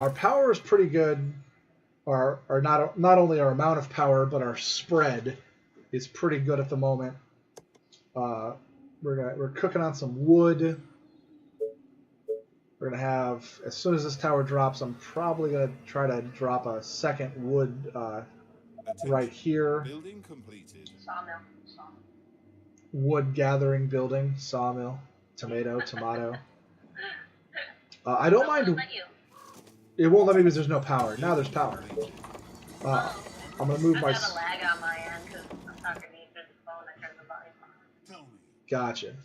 Our power is pretty good. Our not only our amount of power, but our spread is pretty good at the moment. We're cooking on some wood. We're gonna have, as soon as this tower drops, I'm probably gonna try to drop a second wood right here. Building completed. Sawmill. Sawmill. Wood gathering building, sawmill, tomato. I don't mind. It won't let me because there's no power. Now there's power. I'm gonna move my. I got a lag on my end because I'm talking to you through the phone. I turned the volume on. Tell me. Gotcha.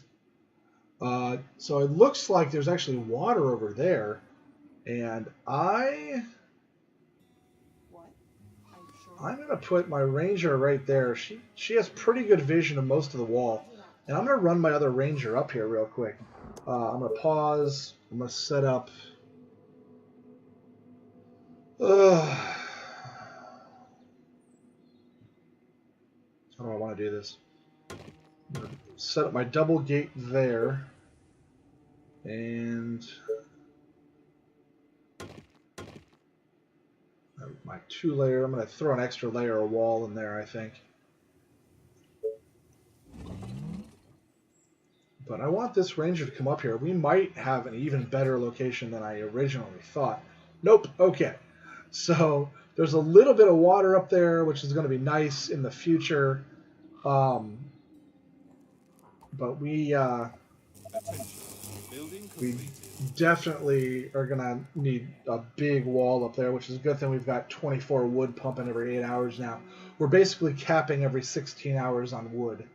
So it looks like there's actually water over there, and I'm gonna put my ranger right there. She has pretty good vision of most of the wall, and I'm gonna run my other ranger up here real quick. I'm gonna pause. I'm gonna set up. How do I want to do this? I'm gonna set up my double gate there, and my 2-layer. I'm going to throw an extra layer of wall in there, I think. But I want this ranger to come up here. We might have an even better location than I originally thought. Nope. Okay. So there's a little bit of water up there, which is going to be nice in the future. But we definitely are going to need a big wall up there, which is a good thing. We've got 24 wood pumping every 8 hours now. We're basically capping every 16 hours on wood,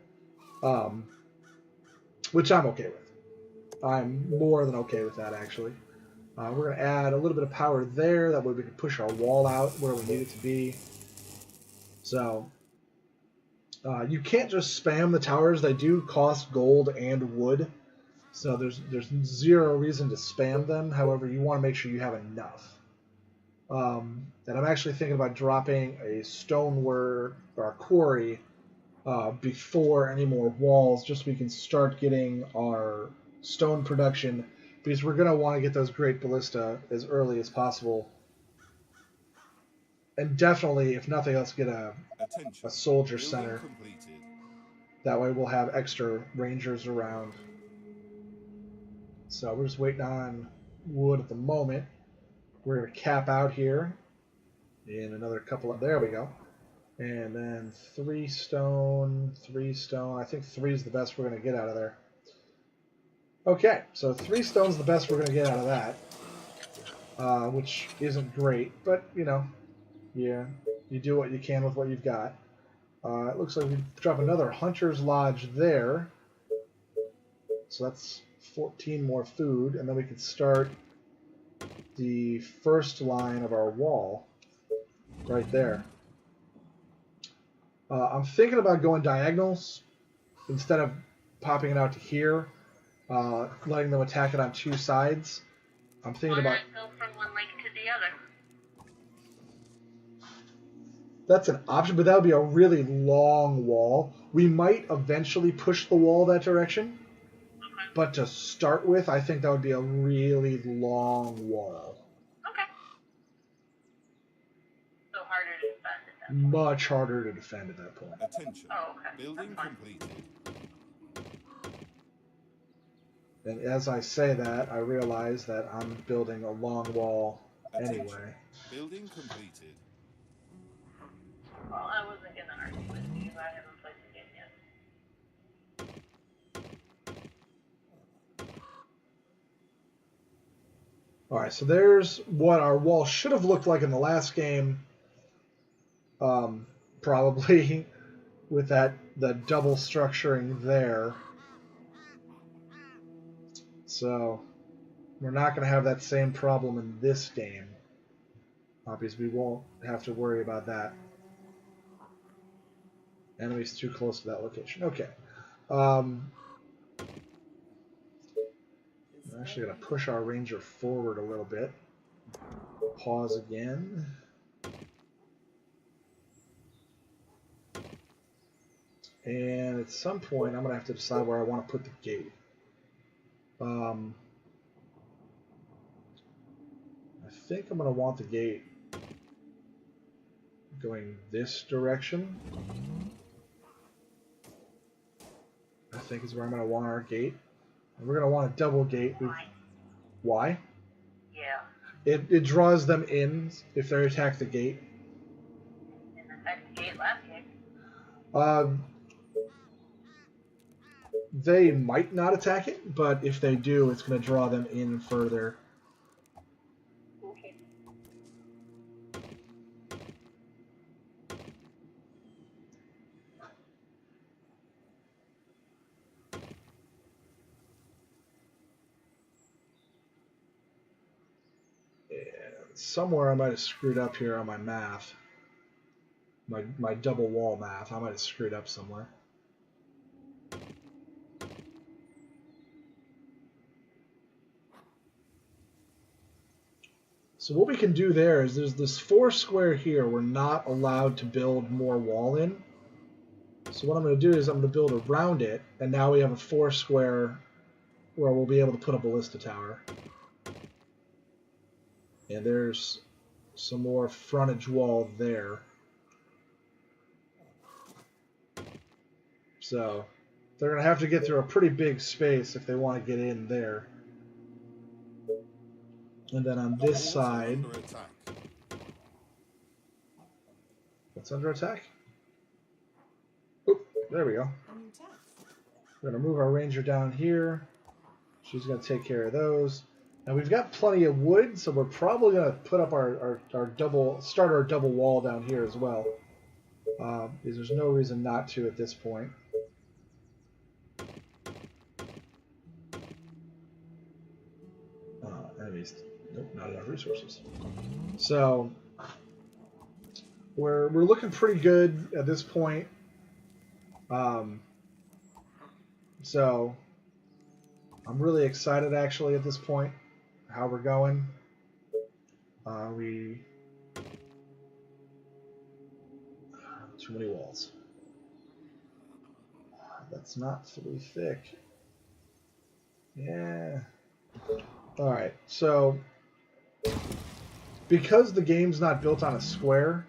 which I'm okay with. I'm more than okay with that, actually. We're going to add a little bit of power there. That way we can push our wall out where we need it to be. So you can't just spam the towers. They do cost gold and wood. So there's zero reason to spam them. However, you want to make sure you have enough. And I'm actually thinking about dropping a stonework or a quarry before any more walls, just so we can start getting our stone production, because we're going to want to get those great ballista as early as possible. And definitely, if nothing else, get a soldier center. That way we'll have extra rangers around. So we're just waiting on wood at the moment. We're going to cap out here in another couple of... There we go. And then 3 stone, 3 stone. I think 3 is the best we're going to get out of there. Okay, so 3 stone's the best we're going to get out of that. Which isn't great, but, you know, yeah, you do what you can with what you've got. It looks like we drop another Hunter's Lodge there. So that's 14 more food, and then we can start the first line of our wall right there. I'm thinking about going diagonals instead of popping it out to here, letting them attack it on 2 sides. I'm thinking about... Why not go from one lake to the other? That's an option, but that would be a really long wall. We might eventually push the wall that direction, but to start with, I think that would be a really long wall. Okay. So harder to defend at that point. Much harder to defend at that point. Attention. Oh, okay. Building completed. And as I say that, I realize that I'm building a long wall anyway. Building completed. Well, I wasn't going to argue with you. I haven't played the game yet. Alright, so there's what our wall should have looked like in the last game. Probably with the double structuring there. So we're not going to have that same problem in this game. Obviously, we won't have to worry about that. Enemies too close to that location. Okay. I'm actually going to push our ranger forward a little bit. Pause again. And at some point, I'm going to have to decide where I want to put the gate. I think I'm going to want the gate going this direction. I think is where I'm going to want our gate. And we're going to want a double gate. Why? Yeah. It draws them in if they attack the gate. And attack the gate last game. They might not attack it, but if they do, it's going to draw them in further. Okay. Somewhere I might have screwed up here on my math. My double wall math. I might have screwed up somewhere. So what we can do there is there's this 4 square here we're not allowed to build more wall in. So what I'm going to do is I'm going to build around it, and now we have a 4 square where we'll be able to put a ballista tower. And there's some more frontage wall there. So they're going to have to get through a pretty big space if they want to get in there. And then on this side... Under attack. What's under attack? Oop, there we go. We're going to move our ranger down here. She's going to take care of those. And we've got plenty of wood, so we're probably going to put up our start our double wall down here as well. Because there's no reason not to at this point. Enemies. Nope, not enough resources. So we're looking pretty good at this point. So I'm really excited actually at this point how we're going. Too many walls. That's not too thick. Yeah. All right. So because the game's not built on a square,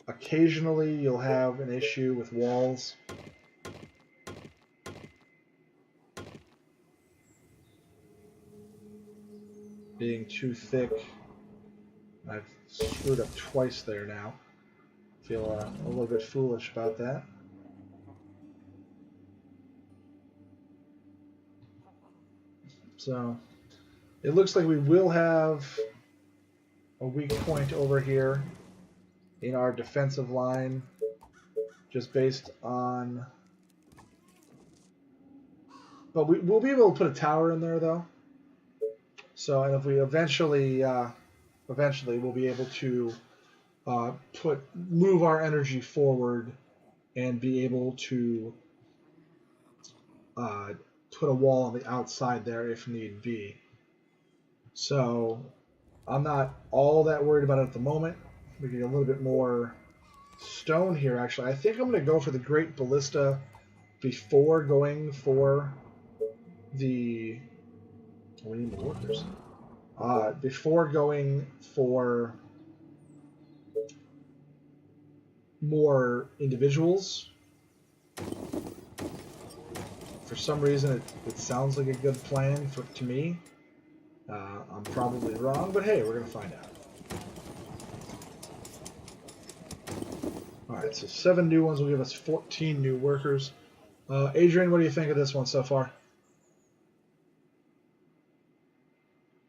occasionally you'll have an issue with walls. Being too thick. I've screwed up twice there now. Feel a little bit foolish about that. So it looks like we will have a weak point over here in our defensive line, just based on... But we'll be able to put a tower in there, though. So, and if we eventually we'll be able to move our energy forward and be able to put a wall on the outside there if need be. So I'm not all that worried about it at the moment. We get a little bit more stone here, actually. I think I'm going to go for the Great Ballista before going for the... We need more workers. Before going for more individuals. For some reason, it sounds like a good plan to me. I'm probably wrong, but hey, we're going to find out. Alright, so 7 new ones will give us 14 new workers. Adrian, what do you think of this one so far?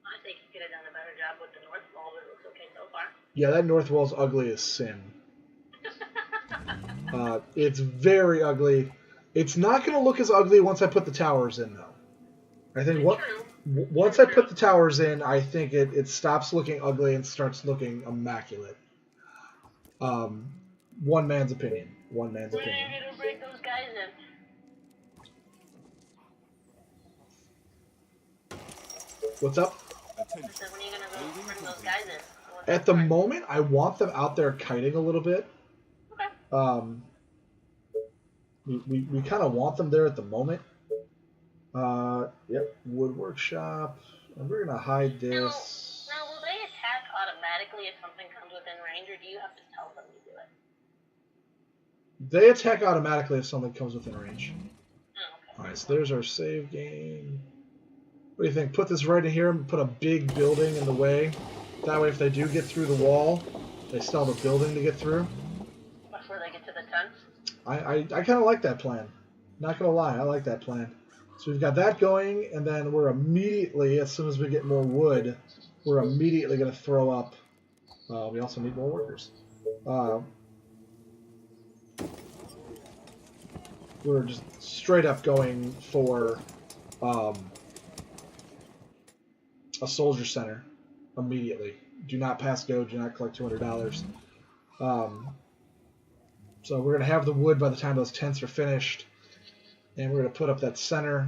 I think you could have done a better job with the north wall, but it looks okay so far. Yeah, that north wall's ugly as sin. It's very ugly. It's not going to look as ugly once I put the towers in, though. I think once I put the towers in, I think it stops looking ugly and starts looking immaculate. One man's opinion. One man's When are opinion. you gonna break those guys in? What's up? Attention. So when are you gonna go bring those guys in? At the moment, I want them out there kiting a little bit. Okay. We kind of want them there at the moment. Yep, wood workshop. And we're gonna hide this. Now will they attack automatically if something comes within range, or do you have to tell them to do it? They attack automatically if something comes within range. Oh, okay. Alright, so there's our save game. What do you think? Put this right in here and put a big building in the way. That way if they do get through the wall, they still have a building to get through. Before they get to the tents? I kind of like that plan. Not going to lie, I like that plan. So we've got that going, and then we're immediately, as soon as we get more wood, we're immediately going to throw up. We also need more workers. We're just straight up going for a soldier center immediately. Do not pass go. Do not collect $200. So we're going to have the wood by the time those tents are finished, and we're going to put up that center.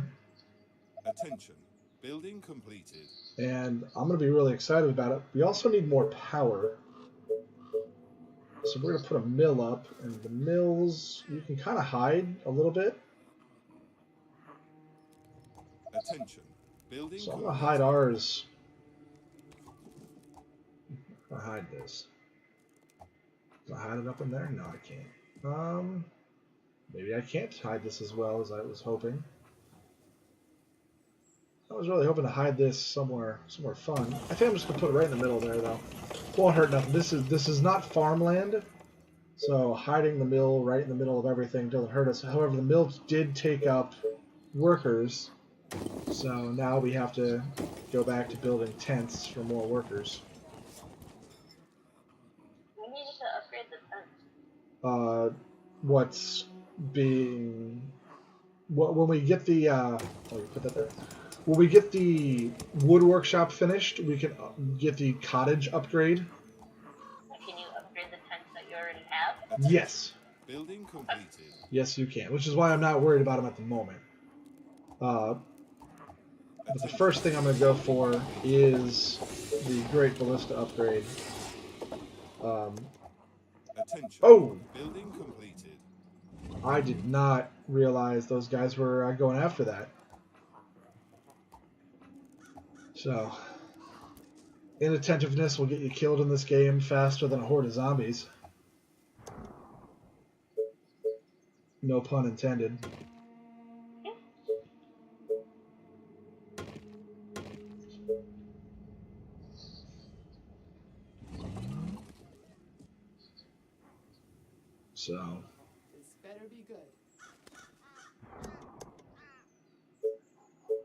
Attention. Building completed. And I'm going to be really excited about it. We also need more power. So we're going to put a mill up, and the mills, you can kind of hide a little bit. Attention. Building So I'm going to hide ours. I'm going to hide this. Can I hide it up in there? No, I can't. Maybe I can't hide this as well as I was hoping. I was really hoping to hide this somewhere fun. I think I'm just going to put it right in the middle there, though. Won't hurt nothing. This is not farmland, so hiding the mill right in the middle of everything doesn't hurt us. However, the mill did take up workers, so now we have to go back to building tents for more workers. We needed to upgrade the tents. What's being... when we get the... oh, you put that there. When we get the wood workshop finished, we can get the cottage upgrade. Can you upgrade the tents that you already have? Yes. Building completed. Yes, you can, which is why I'm not worried about them at the moment. But the first thing I'm going to go for is the Great Ballista upgrade. Attention. Oh! Building completed. I did not realize those guys were going after that. So, inattentiveness will get you killed in this game faster than a horde of zombies. No pun intended. So, This better be good.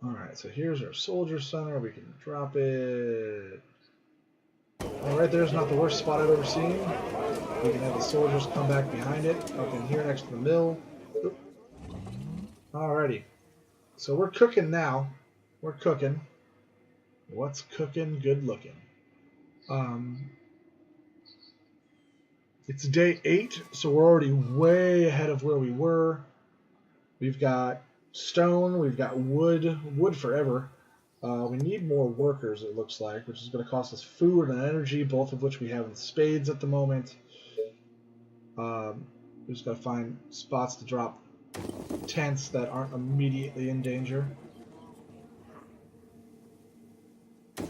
alright, so here's our soldier center. We can drop it. Alright, there's not the worst spot I've ever seen. We can have the soldiers come back behind it, up in here next to the mill. Oop. Alrighty. So we're cooking now. We're cooking. What's cooking? Good looking. It's day 8, so we're already way ahead of where we were. We've got stone, we've got wood forever. We need more workers, it looks like, which is going to cost us food and energy, both of which we have in spades at the moment. We just got to find spots to drop tents that aren't immediately in danger.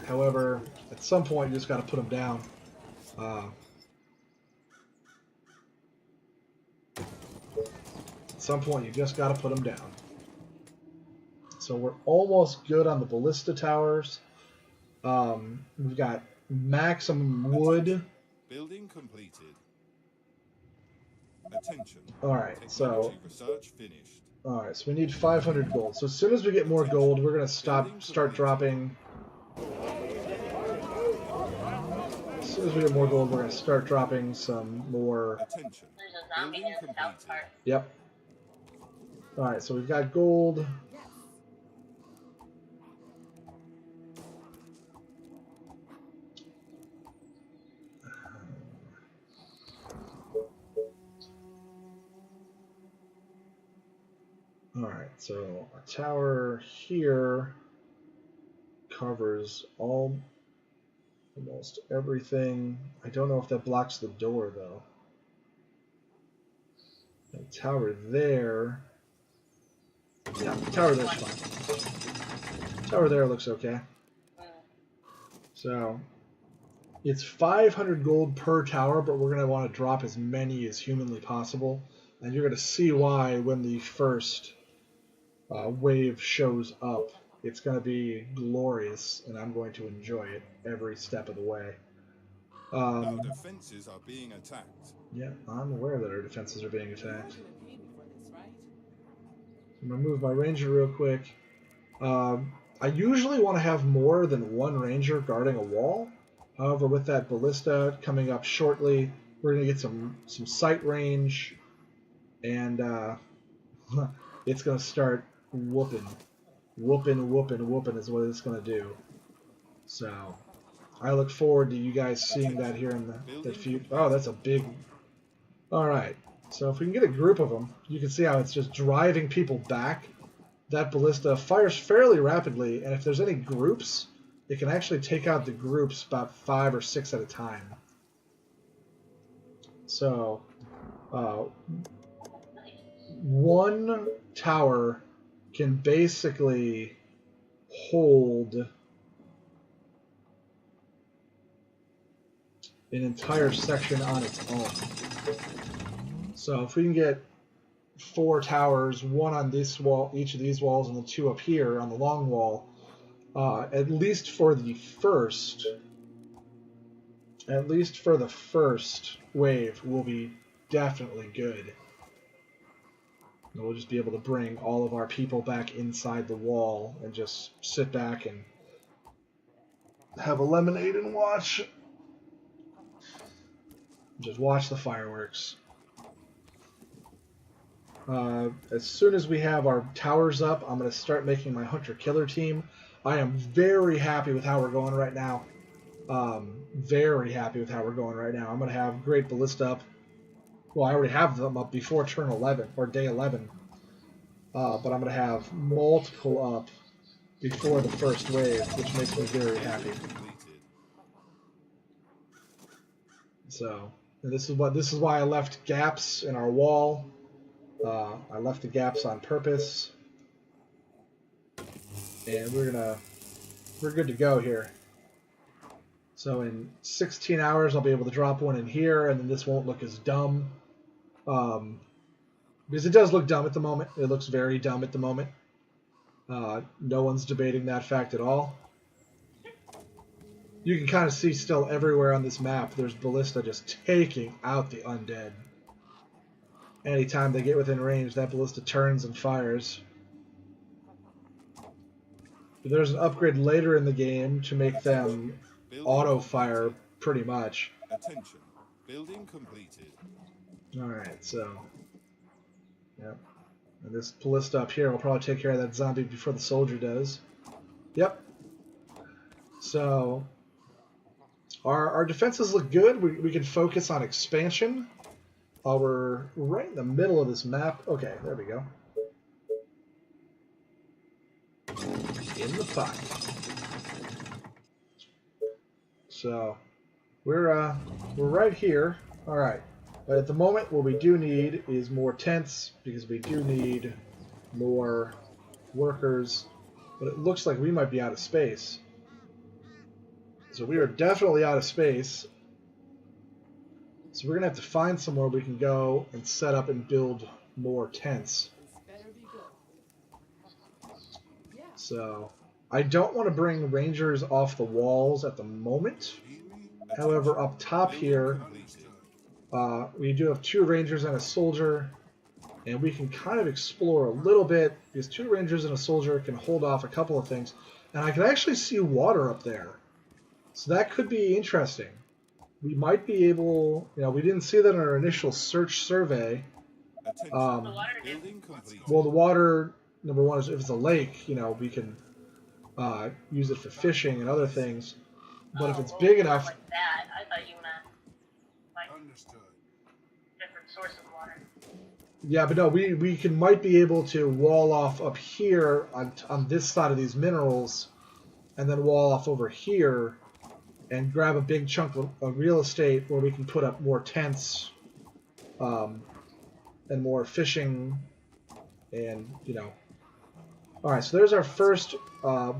However, at some point you just got to put them down. At some point you just got to put them down. So we're almost good on the ballista towers. We've got maximum wood. Building completed. Attention. Alright, so Technology research finished. alright, so we need 500 gold. So as soon as we get more gold, we're gonna start dropping. As soon as we get more gold, we're gonna start dropping some more. Attention. There's a zombie Building in the south completed. part. Yep. Alright, so we've got gold. Alright, so our tower here covers almost everything. I don't know if that blocks the door, though. The tower there... Yeah, the tower there's fine. Tower there looks okay. So, It's 500 gold per tower, but we're going to want to drop as many as humanly possible. And you're going to see why when the first wave shows up. It's going to be glorious, and I'm going to enjoy it every step of the way. Our defenses are being attacked. Yeah, I'm aware that our defenses are being You're attacked. gonna pay me for this, right? I'm going to move my ranger real quick. I usually want to have more than one ranger guarding a wall. However, with that ballista coming up shortly, we're going to get some sight range, and it's going to start whooping. Whooping is what it's going to do. So, I look forward to you guys seeing that here in the future. Oh, that's a big... Alright, so if we can get a group of them, you can see how it's just driving people back. That ballista fires fairly rapidly, and if there's any groups, it can actually take out the groups about 5 or 6 at a time. So, one tower can basically hold an entire section on its own. So if we can get 4 towers, one on this wall, each of these walls, and the 2 up here on the long wall, at least for the first wave, will be definitely good. And we'll just be able to bring all of our people back inside the wall and just sit back and have a lemonade and watch. Just watch the fireworks. As soon as we have our towers up, I'm going to start making my hunter-killer team. I am very happy with how we're going right now. Very happy with how we're going right now. I'm going to have Great Ballista up. Well, I already have them up before turn 11, or day 11. But I'm going to have multiple up before the first wave, which makes me very happy. So, and this is why I left gaps in our wall. I left the gaps on purpose, and we're good to go here. So in 16 hours, I'll be able to drop one in here, and then this won't look as dumb, because it does look dumb at the moment. It looks very dumb at the moment. No one's debating that fact at all. You can kind of see still everywhere on this map, there's ballista just taking out the undead. Anytime they get within range, that ballista turns and fires. But there's an upgrade later in the game to make them auto-fire pretty much. Attention. Building completed. Alright, so... Yep. And this ballista up here will probably take care of that zombie before the soldier does. Yep. So... Our defenses look good. We can focus on expansion. We're right in the middle of this map. Okay, there we go. In the fight. So we're right here. All right. But at the moment, what we do need is more tents, because we do need more workers. But it looks like we might be out of space. So we are definitely out of space. So we're going to have to find somewhere we can go and set up and build more tents. This better be good. Yeah. So I don't want to bring rangers off the walls at the moment. However, up top here, we do have 2 rangers and a soldier. And we can kind of explore a little bit, because 2 rangers and a soldier can hold off a couple of things. And I can actually see water up there. So that could be interesting. We might be able, we didn't see that in our initial search survey. Well, the water, number one, is if it's a lake, we can use it for fishing and other things. But if it's big enough... Like that, I thought you meant, like, different source of water. Yeah, but no, we might be able to wall off up here on this side of these minerals, and then wall off over here, and grab a big chunk of real estate where we can put up more tents, and more fishing, and, Alright, so there's our first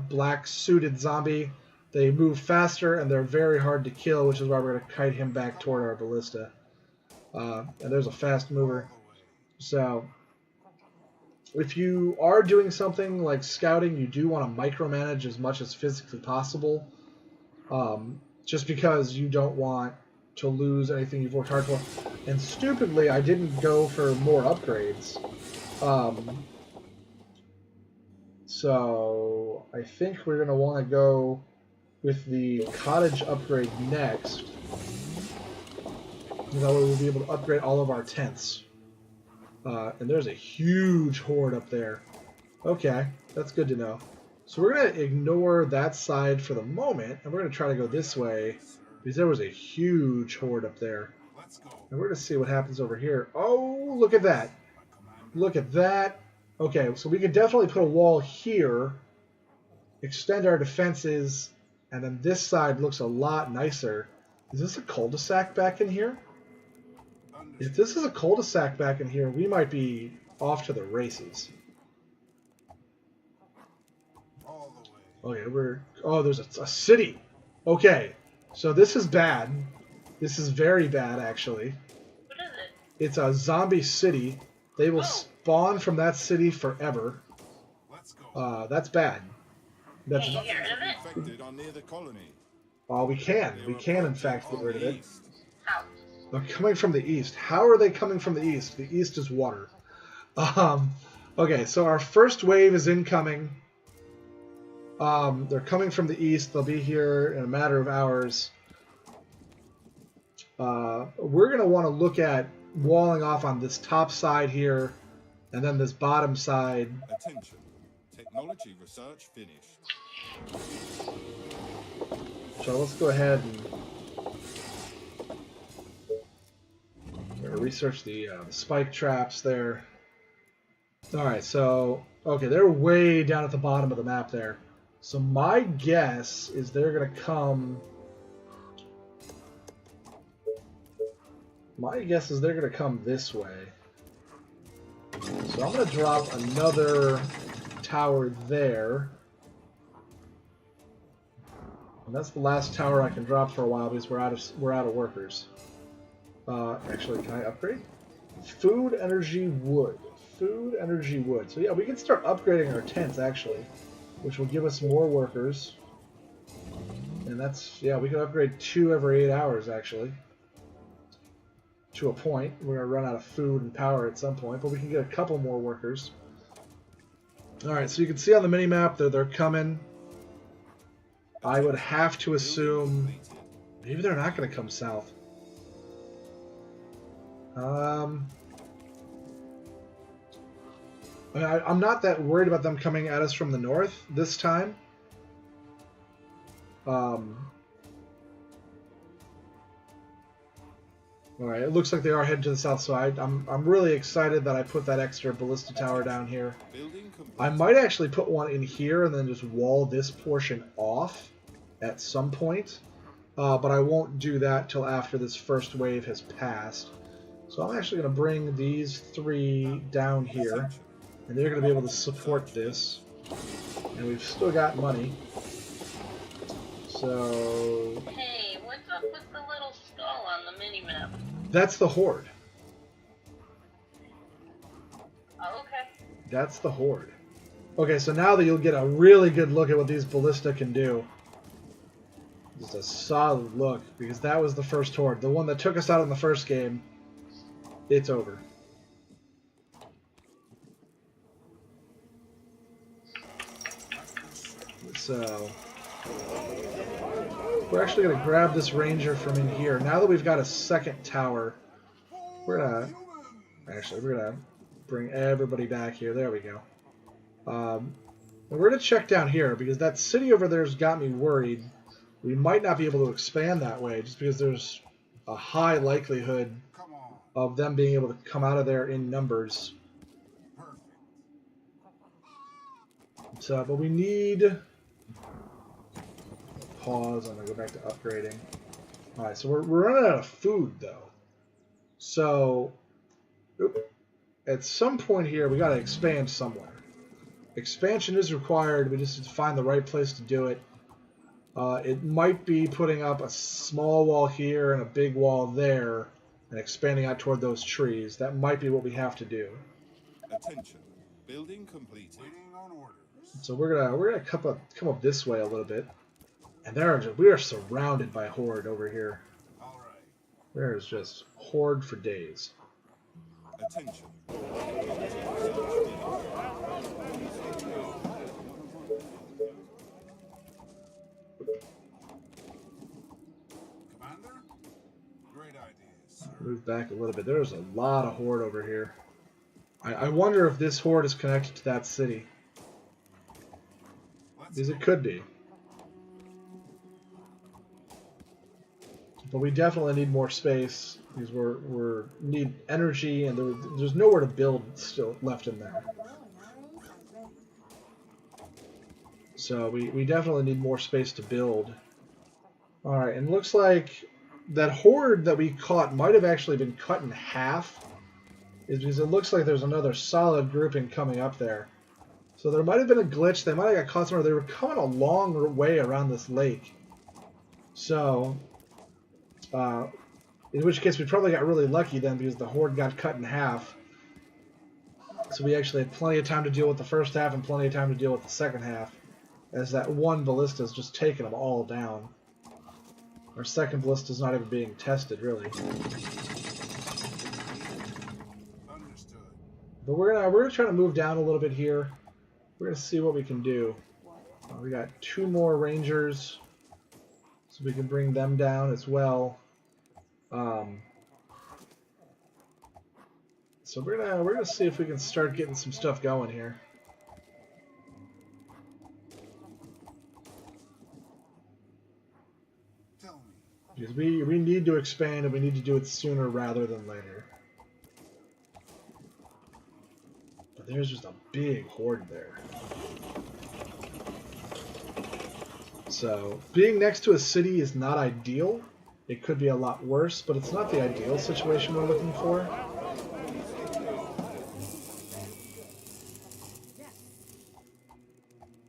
black suited zombie. They move faster and they're very hard to kill, which is why we're going to kite him back toward our ballista. And there's a fast mover. So if you are doing something like scouting, you do want to micromanage as much as physically possible, just because you don't want to lose anything you've worked hard for. And stupidly, I didn't go for more upgrades. So I think we're going to want to go with the cottage upgrade next. That way we'll be able to upgrade all of our tents. And there's a huge horde up there. Okay, that's good to know. So we're going to ignore that side for the moment, and we're going to try to go this way, because there was a huge horde up there. And we're going to see what happens over here. Oh, look at that. Look at that. Okay, so we could definitely put a wall here, extend our defenses, and then this side looks a lot nicer. Is this a cul-de-sac back in here? If this is a cul-de-sac back in here, we might be off to the races. Okay, oh, there's a city. Okay, so this is bad. This is very bad, actually. What is it? It's a zombie city. They will spawn from that city forever. That's bad. That's Can you get rid of it? Infected are near the colony. Oh, we can. We can, in fact, get rid of it. How? They're coming from the east. How are they coming from the east? The east is water. Okay, so our first wave is incoming. They're coming from the east. They'll be here in a matter of hours. We're going to want to look at walling off on this top side here, and then this bottom side. Attention. Technology research finished. So let's go ahead and research the spike traps there. Alright, so, okay, they're way down at the bottom of the map there. So my guess is they're going to come... My guess is they're going to come this way. So I'm going to drop another tower there. And that's the last tower I can drop for a while because we're out of workers. Actually, can I upgrade? Food, energy, wood. Food, energy, wood. So yeah, we can start upgrading our tents actually, which will give us more workers. And that's, yeah, we can upgrade 2 every 8 hours actually. To a point. We're going to run out of food and power at some point, but we can get a couple more workers. Alright, so you can see on the mini-map that they're coming. I would have to assume maybe they're not going to come south. I mean, I'm not that worried about them coming at us from the north this time. Alright, it looks like they are heading to the south, so I'm really excited that I put that extra ballista tower down here. I might actually put one in here and then just wall this portion off at some point, but I won't do that till after this first wave has passed. So I'm actually going to bring these 3 down here, and they're going to be able to support this. And we've still got money. So... Hey, what's up with the little skull on the mini-map? That's the horde. Oh, okay. That's the horde. Okay, so now that you'll get a really good look at what these ballista can do. Just a solid look, because that was the first horde. The one that took us out in the first game. It's over. So we're actually going to grab this ranger from in here. Now that we've got a second tower, we're going to bring everybody back here. There we go. And we're going to check down here because that city over there's got me worried. We might not be able to expand that way just because there's a high likelihood of them being able to come out of there in numbers. So, but we need... Pause, I'm going to go back to upgrading. Alright, so we're running out of food, though. So, at some point here, we got to expand somewhere. Expansion is required, we just need to find the right place to do it. It might be putting up a small wall here and a big wall there and expanding out toward those trees. That might be what we have to do. Attention. Building completed. Waiting on orders. So we're gonna come up this way a little bit. And we are surrounded by horde over here. All right. There is just horde for days. Attention. Commander? Great ideas, sir. Move back a little bit. There's a lot of horde over here. I wonder if this horde is connected to that city. Because it could be. But we definitely need more space because we need energy, and there's nowhere to build still left in there. So we definitely need more space to build. All right, and it looks like that horde that we caught might have actually been cut in half, is because it looks like there's another solid grouping coming up there. So there might have been a glitch. They might have got caught somewhere. They were coming a long way around this lake. So, in which case we probably got really lucky then because the horde got cut in half. So we actually had plenty of time to deal with the first half and plenty of time to deal with the second half, as that one ballista is just taking them all down. Our second ballista is not even being tested, really. Understood. But we're gonna try to move down a little bit here. We're gonna see what we can do. We got 2 more rangers, so we can bring them down as well. So we're gonna see if we can start getting some stuff going here. Tell me. Because we need to expand, and we need to do it sooner rather than later. But there's just a big horde there. So being next to a city is not ideal. It could be a lot worse, but it's not the ideal situation we're looking for.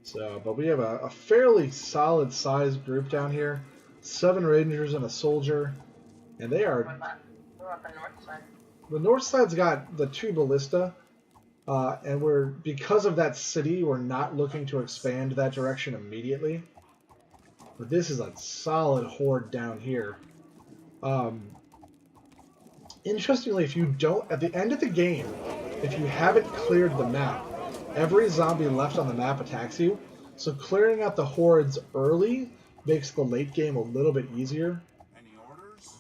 So, but we have a fairly solid sized group down here. 7 rangers and a soldier. And they are... What about the north side? The north side's got the 2 ballista. And because of that city, we're not looking to expand that direction immediately. But this is a solid horde down here. Interestingly, if you don't, at the end of the game, if you haven't cleared the map, every zombie left on the map attacks you. So clearing out the hordes early makes the late game a little bit easier. Any orders?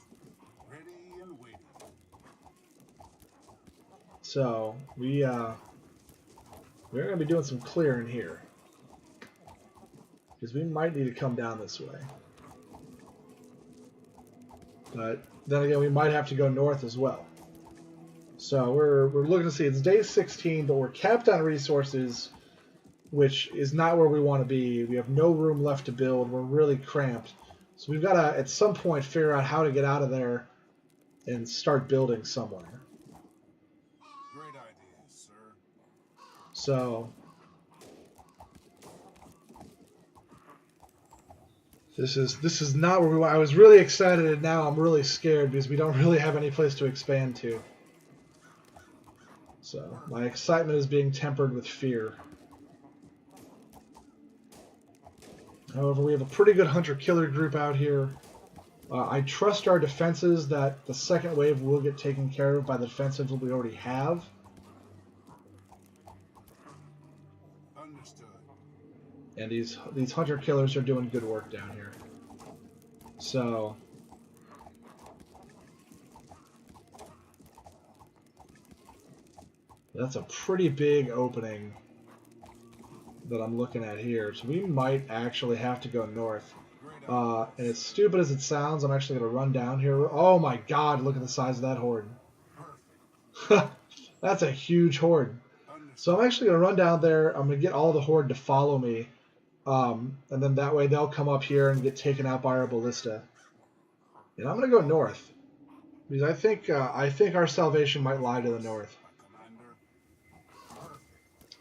Ready and waiting. So we're going to be doing some clearing here. Because we might need to come down this way. But then again, we might have to go north as well. So we're looking to see, it's day 16, but we're capped on resources, which is not where we want to be. We have no room left to build. We're really cramped. So we've got to, at some point, figure out how to get out of there and start building somewhere. Great idea, sir. So this is not where we want. I was really excited, and now I'm really scared because we don't really have any place to expand to. So my excitement is being tempered with fear. However, we have a pretty good hunter-killer group out here. I trust our defenses that the second wave will get taken care of by the defensives that we already have. Understood. And these hunter-killers are doing good work down here. So that's a pretty big opening that I'm looking at here. So we might actually have to go north. And as stupid as it sounds, I'm actually going to run down here. Oh my god, look at the size of that horde. That's a huge horde. So I'm actually going to run down there. I'm going to get all the horde to follow me. And then that way they'll come up here and get taken out by our ballista. And I'm going to go north. Because I think our salvation might lie to the north.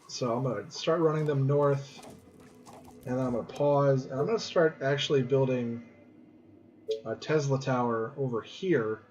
So I'm going to start running them north. And then I'm going to pause, and I'm going to start actually building a Tesla tower over here